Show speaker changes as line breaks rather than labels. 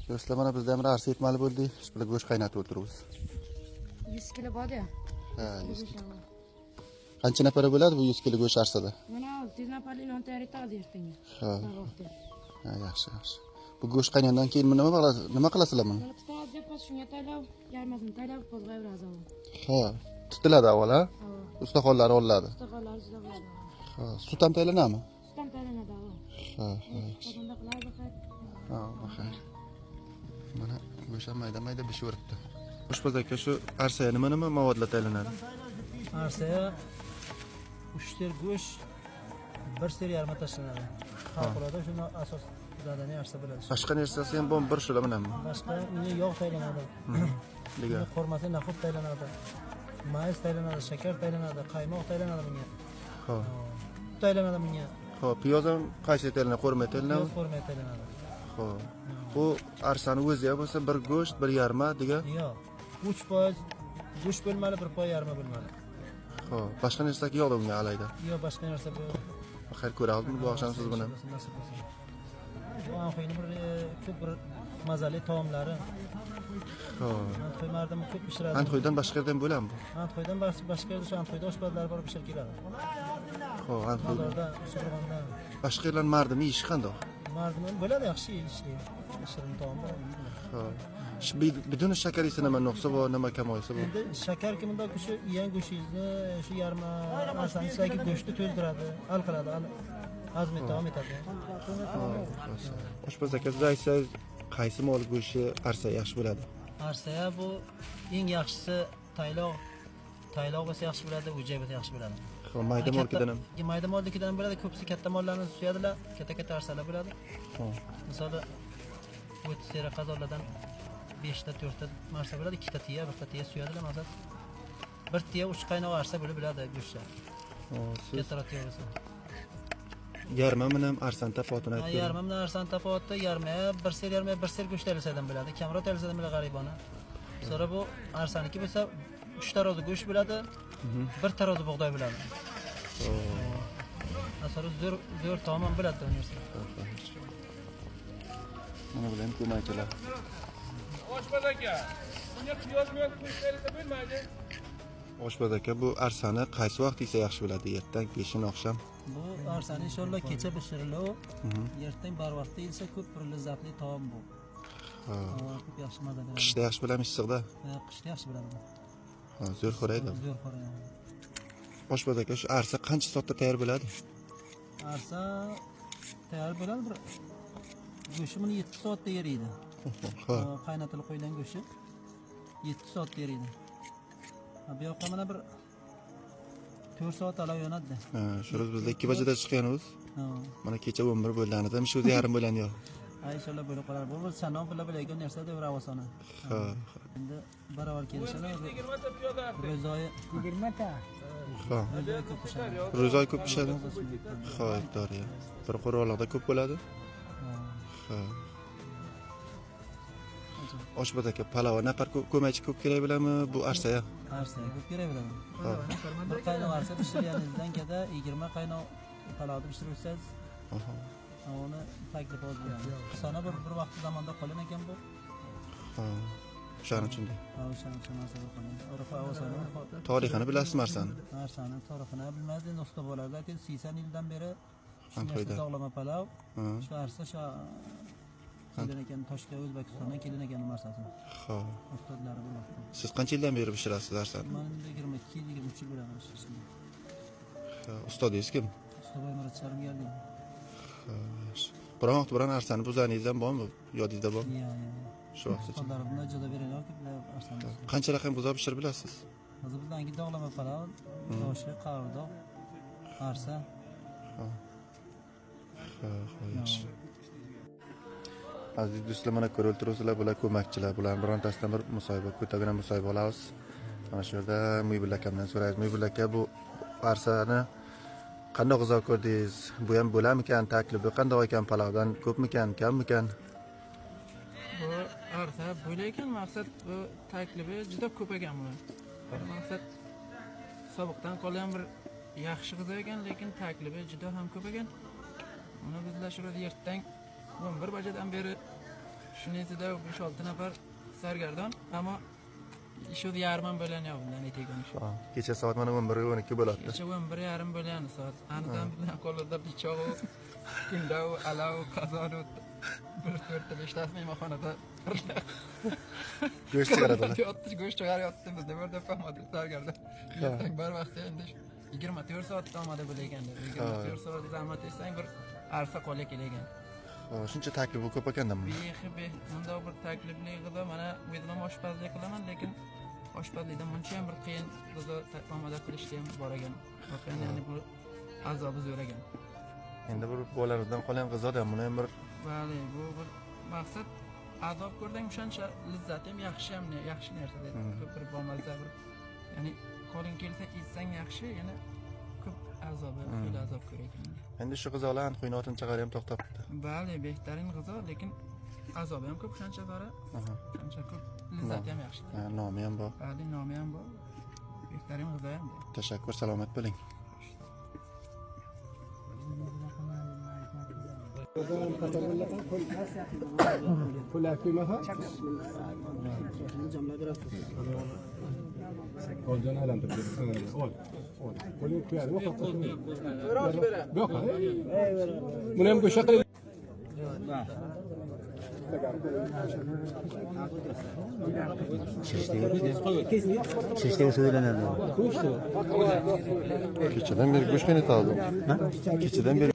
Do'stlar, mana bizda ham arsa yetmali bo'ldi. Shunday go'sht qaynatib o'tiribmiz.
100 kilo bor-ya.
Ha, 100 kilo. Qancha nafar bo'ladi bu 100 kilo go'sht arsada?
Mana 6 nafarli non tayyorlaydi ertaga.
Ha. Ha, yaxshi, yaxshi. Bu go'sht qaynagandan keyin nima qilasizlar buni?
Mana tutadi deb shunga tayyorlab, yarmasini tayyorlab qo'zg'ayveramiz.
Ha, tutiladi avval, ha? Ustaxonlari olinadi.
Ustaxonlar juda bo'ladi.
Ha, sut ham tayyorlanadimi?
Sut ham tayyorlanadi.
Ha, ha.
Qozonda qiladi xayr.
Ha, baxayr. Mana go'sht ham mayda-mayda pishiveribdi. Oshpaz aka, shu arsaga nima movodlar tayyorlanadi?
Arsaya 3 ter go'sht, 1 ser yarma tashlanadi. Favqulodda shuni asos zadani arsa bo'ladi.
Boshqa narsasi ham bor, bir shular bilanmi?
Boshqa unga yog' tayyorlanadi.
Nega?
Qo'rmasi nafut tayyorlanadi. Mayiz tayyorlanadi, shakar tayyorlanadi, qaymoq tayyorlanadi bunga.
Ha.
Tayyorlanadi bunga.
Xo'p, piyoz ham qaysi tayyorlanadi? Qo'rma tayyorlanadi?
Piyoz qo'rma tayyorlanadi.
Xo'p. Bu arsani o'zi ham bo'lsa bir go'sht, bir yarma degan.
Yo'q. 3% go'sht bo'lmali, 1% yarma bo'lmali.
Xo'p, boshqa narsa yo'q unga alayda.
Yo'q, boshqa narsa yo'q.
Xayr ko'ramiz bu oqshom siz bilan.
Bu anxoyni ko'p bir mazali taomlari.
Xo'p.
Anxoy mardam ko'p pishiradi.
Anxoydan boshqa yerdan bo'ladimi bu?
Anxoydan boshqa yerda shu anxoyda oshpazlar bor pishirib keladi.
Xo'p, Anxoydan.
Bozorda, Surxonda.
Boshqa yerlar mardimi ish qandoq?
Mardam bo'ladi yaxshi ishlaydi. Shirin taom bor.
Xo'p. Bidun shakar esa nima nuqsa bor, nima kamoyisi bor?
Endi shakar kimda shu iyan go'shingizni, shu yarma arsanisdagi go'shtni to'ldiradi, hal qiladi, hazm davom etadi.
Oshpaz aka, siz aytsangiz, qaysi mol go'shti arsa yaxshi bo'ladi?
Arsaya bu eng yaxshisi tayloq bo'lsa yaxshi bo'ladi, uja bo'lsa yaxshi bo'ladi.
Xo'p, mayda molkidan ham.
Mayda molkidan bo'ladi, ko'pisi katta mollarni suyadilar, katta arsalar bo'ladi.
Xo'p.
Masalan, 30 sera qazonlardan 5 ta 4 ta marsa bo'ladi, 2 ta tiya, 1 ta tiya suyadilar, masalan. 1 tiya 3 qaynoq arsa bo'ladi go'shtlar.
Siz
Katta tiya bo'lsa.
yarma bilan arsan tafotini aytib bering.
Yarma bilan arsan tafoti, yarmaya 1 ser yarmaya 1 ser go'sht tayyorlasadan bo'ladi. Kamroq tayyorlasadan bo'ladi g'aribona. Sonra bu arsaniki bo'lsa 3 tarozi go'sht bo'ladi, 1 tarozi bug'doy bo'ladi. Sonra zo'r taom bo'ladi bu narsa.
Mana bilan ko'maychilar.
Oshpaz aka, bunga piyoz bilan qo'shib bersa bo'lmaydi.
Oshpaz aka, bu arsani qaysi vaqt yesa yaxshi bo'ladi? Ertang, peshin, oqshom?
Bu arsani inshaalloh kecha pishirilib, ertaga barvaqtda yesa ko'p bir lazzatli taom bu.
Ha.
Ko'p yaxshi mazza beradi.
Qishda yaxshi bo'ladimi, issiqda?
Qishda yaxshi bo'ladi.
Ha, zo'r xo'raydi.
Zo'r xo'raydi.
Oshpaz aka, shu arsa qancha soatda tayyor bo'ladi?
Arsa tayyor bo'ladi bir go'shti buni 7 soatda eriydi.
Ha.
Qaynatilib qo'yilgan go'shti 7 soatda eriydi. Bu yoqqa mana bir 4 soat ala yonadi.
Ha, shu roz bizda 2 bajada chiqqanmiz.
Ha.
Mana kecha 11 bo'lganida ham shu yarim bo'lgan yo'q.
Inshaalloh bo'lib qolar. Bu sanon bilan bo'lgan narsa deb ravosona.
Ha.
Endi barobar kelishadi.
20 ta piyoz arsa.
Ro'zoyi 20 ta.
Ha.
Ro'zoyi ko'p pishadi.
Ro'zoy ko'p pishadi. Ha, iftoriya. Bir qo'roqlarda ko'p bo'ladi. Ha. Oshpaz aka, palov nafar ko'maychi ko'p kerak biladimi bu arsaya?
Arsa ko'p kerak bo'ladi.
Ha.
Bir qaynoq arsa pishirganingizdan keyin 20 qaynoq palovni pishirsangiz,
Aha.
uni taklif oz bo'ladi. Sana bir vaqt zamonda qolgan ekan bu.
Ha. O'shaning uchun.
Ha, o'shaning uchun narsa qolgan. Urf avosani.
Tarixini bilasizmi arsani?
Arsani tarixini bilmaydi, usta bolalar aytadi 80 yildan beri
Anxoyda.
dog'lama palov.
Ha.
Shu arsa shu kelgan ekan Toshkent O'zbekistondan kelgan ekan narsasi.
Ha.
Ustozlari bo'ladi.
Siz qancha yildan beri pishirasiz arsani?
Men 22 23 yil bo'ladi ishimda.
Ha, ustodingiz kim?
Ustoz Muratcharim geldi.
Ha, yaxshi. Biron arsani buzaningiz ham bormi? Yodingizda bormi?
Ya.
Shu vaqt uchun.
Ustozlar bundan juda beriladi deb arsani.
Qancha raqam buzab pishirib bilasiz?
Hozir bizdangi dog'lama palov, go'sht, qardoq, arsa.
Ha. Ha, yaxshi. Aziz do'stlar, mana ko'rib turibsizlar, bular ko'makchilar. Bularning birontasidan bir musoyba, ko'tagidan musoyba olamiz. Mana shu yerda Muybul akamdan so'raymiz. Muybul aka, bu arsani qanday g'o'za ko'rdingiz? Bu ham bo'larmikan taklifi? Qanday ekan palovdan? Ko'pmikan, kammikan?
Bu arsa bo'layotgan maqsad bu taklifi juda ko'p ekan bu. Maqsad sobiqdan qolgan bir yaxshi g'o'za ekan, lekin taklifi juda ham ko'p ekan. Uni bizlar shu yerda ertang 11 bajadan beri Shuni ichida 5-6 nafar sargardon, ammo shu yarman bo'lan bundan etegan shu.
Kecha soat mana 11:12 bo'ladi.
Kecha 11:30 bo'lgan soat. Anidan bilan qo'lida pichoq, kunda alav, qozon o'tdi. 4-5 mehmonxonada
Go'sht chiqaradilar.
Go'sht chiqaryapti biz nima deb fahmadi sargarda. Ertaga bir vaqtda endi 24 soat omada bo'lganda, 24 soat zahmat etsang bir arsa qo'lga kelgan.
Shuncha taklif ko'p ekanda buni.
Bunda bir taklifli g'izo mana bu yerda ham oshpazlik qilaman, lekin oshpazlikdan buncha ham bir qiyin g'izo omada qilishga ham bor ekan. Haqiqatan ya'ni bu azobi zo'r ekan.
Endi bir bolalardan qolgan qizlar ham buni ham bir
Vale, bu bir maqsad azob ko'rding o'shancha lazzat ham yaxshi narsa dedi. Ko'p bir bo'lmasa bir ya'ni qo'ling kelsa yesang yaxshi, yana ko'p azobi, juda azob ko'rakan.
endi shu qizlarning qo'ynotini chaqari ham to'xtabdi.
Vale, behtarin g'izo, lekin azobi ham ko'p o'shancha bora. O'shancha ko'p lazzati ham yaxshi.
Nomi ham bor.
Vale, nomi ham bor. Behtarin g'izo ham bor.
Tashakkur, salomat bo'ling.
Buni ham go'sht qilib
Kechadan beri go'sht qaynatadi. Kechadan beri